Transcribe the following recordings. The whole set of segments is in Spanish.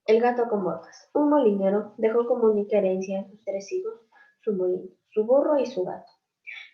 El gato con botas. Un molinero dejó como única herencia a sus 3 hijos su molino, su burro y su gato.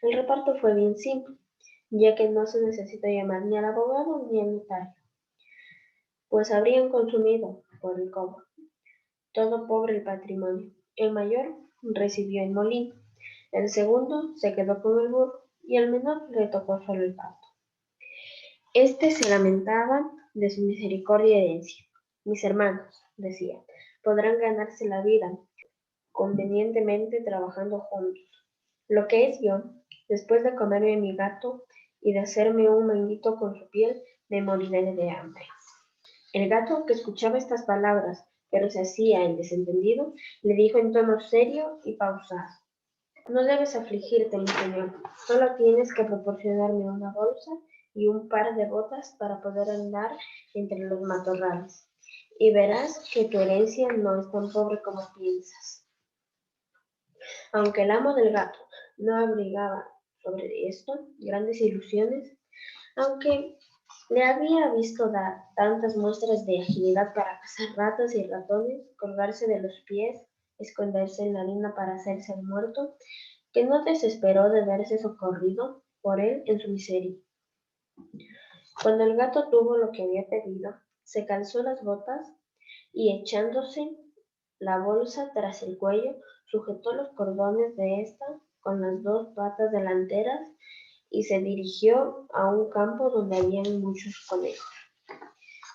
El reparto fue bien simple, ya que no se necesitó llamar ni al abogado ni al notario, pues habrían consumido por el cobro todo pobre el patrimonio. El mayor recibió el molino, el segundo se quedó con el burro y al menor le tocó solo el pato. Este se lamentaba de su misericordia y herencia. Mis hermanos, decía, podrán ganarse la vida convenientemente trabajando juntos. Lo que es yo, después de comerme mi gato y de hacerme un manguito con su piel, me moriré de hambre. El gato, que escuchaba estas palabras, pero se hacía el desentendido, le dijo en tono serio y pausado: No debes afligirte, mi señor, solo tienes que proporcionarme una bolsa y un par de botas para poder andar entre los matorrales, y verás que tu herencia no es tan pobre como piensas. Aunque el amo del gato no abrigaba sobre esto grandes ilusiones, aunque le había visto dar tantas muestras de agilidad para cazar ratas y ratones, colgarse de los pies, esconderse en la arena para hacerse el muerto, que no desesperó de verse socorrido por él en su miseria. Cuando el gato tuvo lo que había pedido, se calzó las botas y echándose la bolsa tras el cuello, sujetó los cordones de esta con las 2 patas delanteras y se dirigió a un campo donde habían muchos conejos.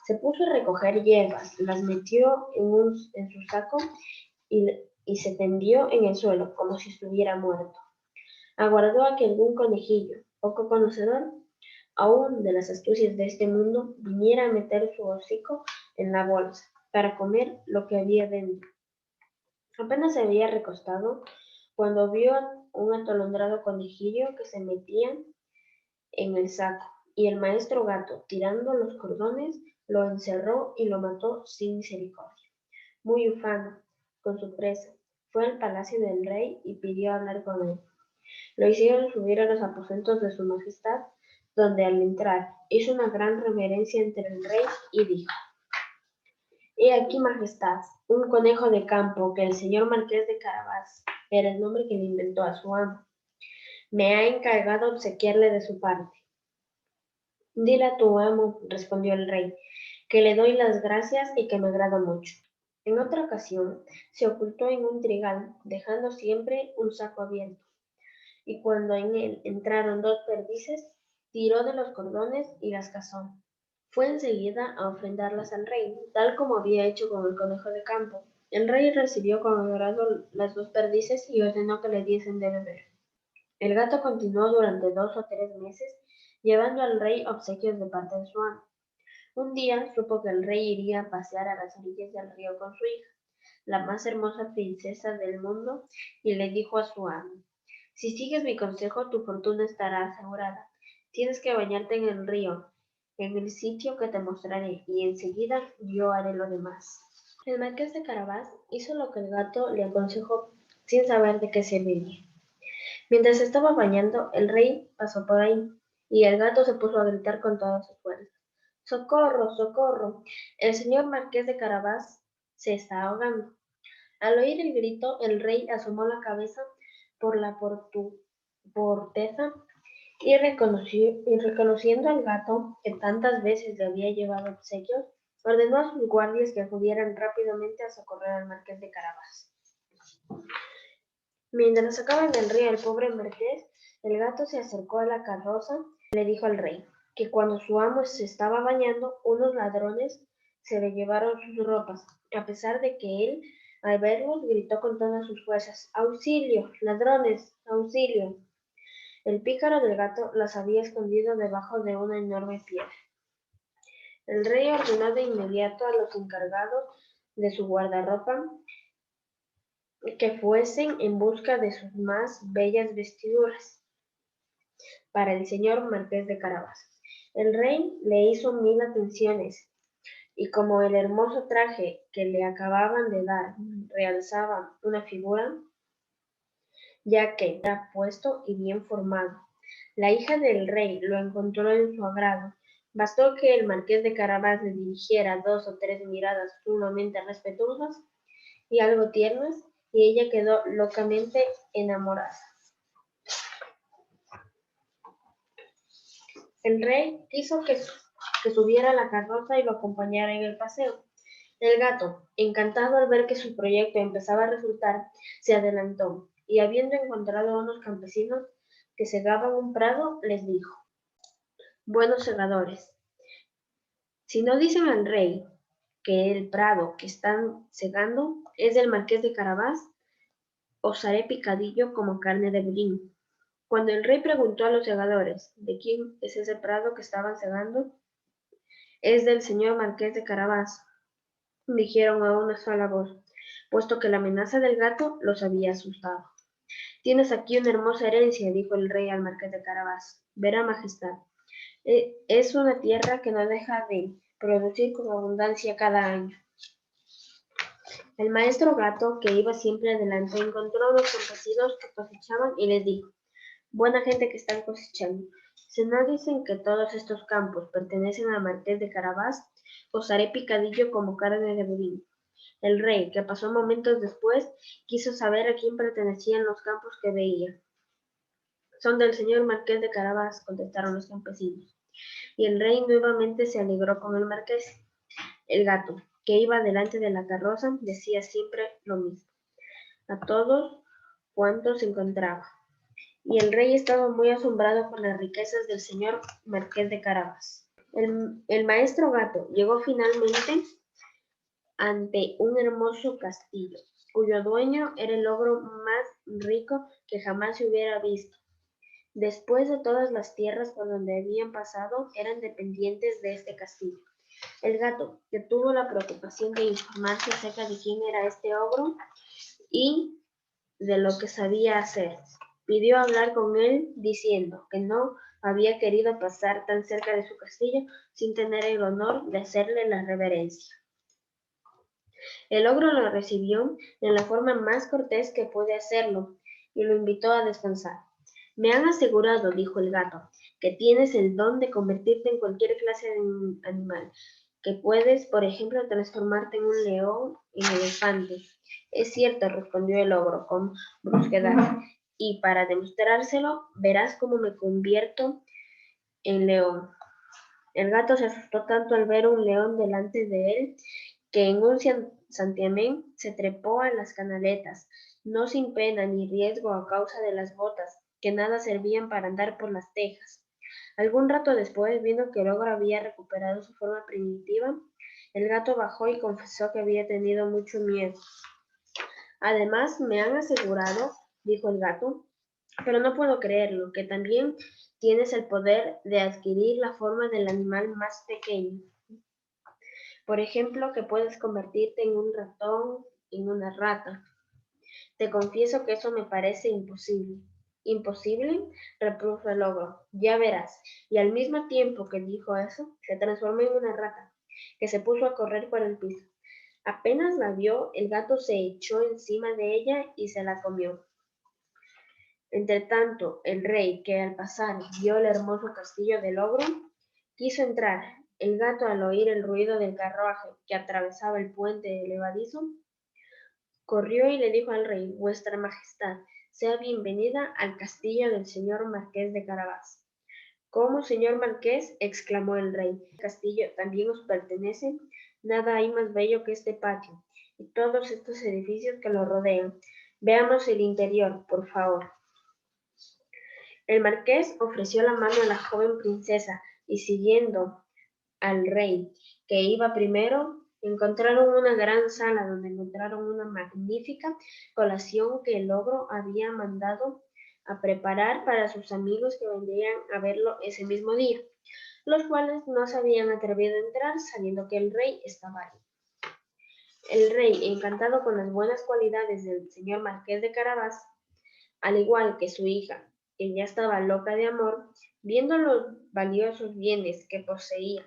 Se puso a recoger hierbas, las metió en su saco y se tendió en el suelo como si estuviera muerto. Aguardó a que algún conejillo, poco conocedor aún de las astucias de este mundo, viniera a meter su hocico en la bolsa para comer lo que había dentro. Apenas se había recostado cuando vio un atolondrado conejillo que se metía en el saco, y el maestro gato, tirando los cordones, lo encerró y lo mató sin misericordia. Muy ufano con su presa, fue al palacio del rey y pidió hablar con él. Lo hicieron subir a los aposentos de su majestad, donde al entrar hizo una gran reverencia ante el rey y dijo: He aquí, majestad, un conejo de campo que el señor marqués de Carabás, era el nombre que le inventó a su amo, me ha encargado obsequiarle de su parte. Dile a tu amo, respondió el rey, que le doy las gracias y que me agrada mucho. En otra ocasión se ocultó en un trigal, dejando siempre un saco abierto, y cuando en él entraron 2 perdices, tiró de los cordones y las cazó. Fue enseguida a ofrendarlas al rey, tal como había hecho con el conejo de campo. El rey recibió con agrado las 2 perdices y ordenó que le diesen de beber. El gato continuó durante 2 o 3 meses llevando al rey obsequios de parte de su amo. Un día supo que el rey iría a pasear a las orillas del río con su hija, la más hermosa princesa del mundo, y le dijo a su amo: Si sigues mi consejo, tu fortuna estará asegurada. Tienes que bañarte en el río, en el sitio que te mostraré, y enseguida yo haré lo demás. El marqués de Carabás hizo lo que el gato le aconsejó, sin saber de qué serviría. Mientras estaba bañando, el rey pasó por ahí, y el gato se puso a gritar con todas sus fuerzas: ¡Socorro, socorro! El señor marqués de Carabás se está ahogando. Al oír el grito, el rey asomó la cabeza por la porteza y reconociendo al gato que tantas veces le había llevado obsequios, ordenó a sus guardias que acudieran rápidamente a socorrer al marqués de Carabás. Mientras sacaban del río al pobre marqués, el gato se acercó a la carroza y le dijo al rey que cuando su amo se estaba bañando, unos ladrones se le llevaron sus ropas, a pesar de que él, al verlos, gritó con todas sus fuerzas: ¡Auxilio, ladrones, auxilio! El pícaro del gato las había escondido debajo de una enorme piedra. El rey ordenó de inmediato a los encargados de su guardarropa que fuesen en busca de sus más bellas vestiduras para el señor marqués de Carabas. El rey le hizo 1000 atenciones, y como el hermoso traje que le acababan de dar realzaba una figura, ya que era puesto y bien formado, la hija del rey lo encontró en su agrado, Bastó que el marqués de Carabas le dirigiera 2 o 3 miradas sumamente respetuosas y algo tiernas, y ella quedó locamente enamorada. El rey quiso que subiera a la carroza y lo acompañara en el paseo. El gato, encantado al ver que su proyecto empezaba a resultar, se adelantó y, habiendo encontrado a unos campesinos que segaban un prado, les dijo: Buenos segadores, si no dicen al rey que el prado que están segando es del marqués de Carabás, os haré picadillo como carne de budín. Cuando el rey preguntó a los segadores de quién es ese prado que estaban segando, es del señor marqués de Carabás, dijeron a una sola voz, puesto que la amenaza del gato los había asustado. Tienes aquí una hermosa herencia, dijo el rey al marqués de Carabás. Verá, majestad, es una tierra que no deja de producir con abundancia cada año. El maestro gato, que iba siempre adelante, encontró a los campesinos que cosechaban y les dijo: Buena gente que están cosechando, si no dicen que todos estos campos pertenecen al marqués de Carabás, os haré picadillo como carne de budín. El rey, que pasó momentos después, quiso saber a quién pertenecían los campos que veía. Son del señor marqués de Carabás, contestaron los campesinos. Y el rey nuevamente se alegró con el marqués. El gato, que iba delante de la carroza, decía siempre lo mismo a todos cuantos se encontraba. Y el rey estaba muy asombrado con las riquezas del señor marqués de Carabás. El maestro gato llegó finalmente ante un hermoso castillo, cuyo dueño era el ogro más rico que jamás se hubiera visto. Después de todas las tierras por donde habían pasado eran dependientes de este castillo. El gato, que tuvo la preocupación de informarse acerca de quién era este ogro y de lo que sabía hacer, pidió hablar con él diciendo que no había querido pasar tan cerca de su castillo sin tener el honor de hacerle la reverencia. El ogro lo recibió en la forma más cortés que puede hacerlo y lo invitó a descansar. Me han asegurado, dijo el gato, que tienes el don de convertirte en cualquier clase de animal, que puedes, por ejemplo, transformarte en un león, en elefante. Es cierto, respondió el ogro con brusquedad, y para demostrárselo, verás cómo me convierto en león. El gato se asustó tanto al ver un león delante de él que en un santiamén se trepó a las canaletas, no sin pena ni riesgo a causa de las botas, que nada servían para andar por las tejas. Algún rato después, viendo que el ogro había recuperado su forma primitiva, el gato bajó y confesó que había tenido mucho miedo. Además, me han asegurado, dijo el gato, pero no puedo creerlo, que también tienes el poder de adquirir la forma del animal más pequeño. Por ejemplo, que puedes convertirte en un ratón, en una rata. Te confieso que eso me parece imposible. ¿Imposible? Repuso el ogro. Ya verás. Y al mismo tiempo que dijo eso, se transformó en una rata, que se puso a correr por el piso. Apenas la vio, el gato se echó encima de ella y se la comió. Entretanto, el rey, que al pasar vio el hermoso castillo del ogro, quiso entrar. El gato, al oír el ruido del carruaje que atravesaba el puente levadizo, corrió y le dijo al rey: Vuestra Majestad, sea bienvenida al castillo del señor marqués de Carabás. ¿Cómo, señor marqués? Exclamó el rey. ¿El castillo también os pertenece? Nada hay más bello que este patio y todos estos edificios que lo rodean. Veamos el interior, por favor. El marqués ofreció la mano a la joven princesa y, siguiendo al rey, que iba primero, encontraron una gran sala donde encontraron una magnífica colación que el ogro había mandado a preparar para sus amigos que vendrían a verlo ese mismo día, los cuales no se habían atrevido a entrar sabiendo que el rey estaba ahí. El rey, encantado con las buenas cualidades del señor marqués de Carabás, al igual que su hija, que ya estaba loca de amor, viendo los valiosos bienes que poseía,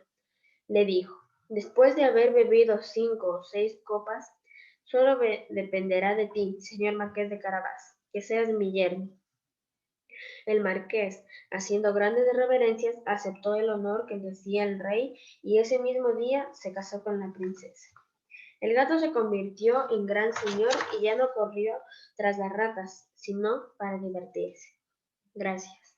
le dijo: Después de haber bebido 5 o 6 copas, solo dependerá de ti, señor marqués de Carabás, que seas mi yerno. El marqués, haciendo grandes reverencias, aceptó el honor que le hacía el rey y ese mismo día se casó con la princesa. El gato se convirtió en gran señor y ya no corrió tras las ratas, sino para divertirse. Gracias.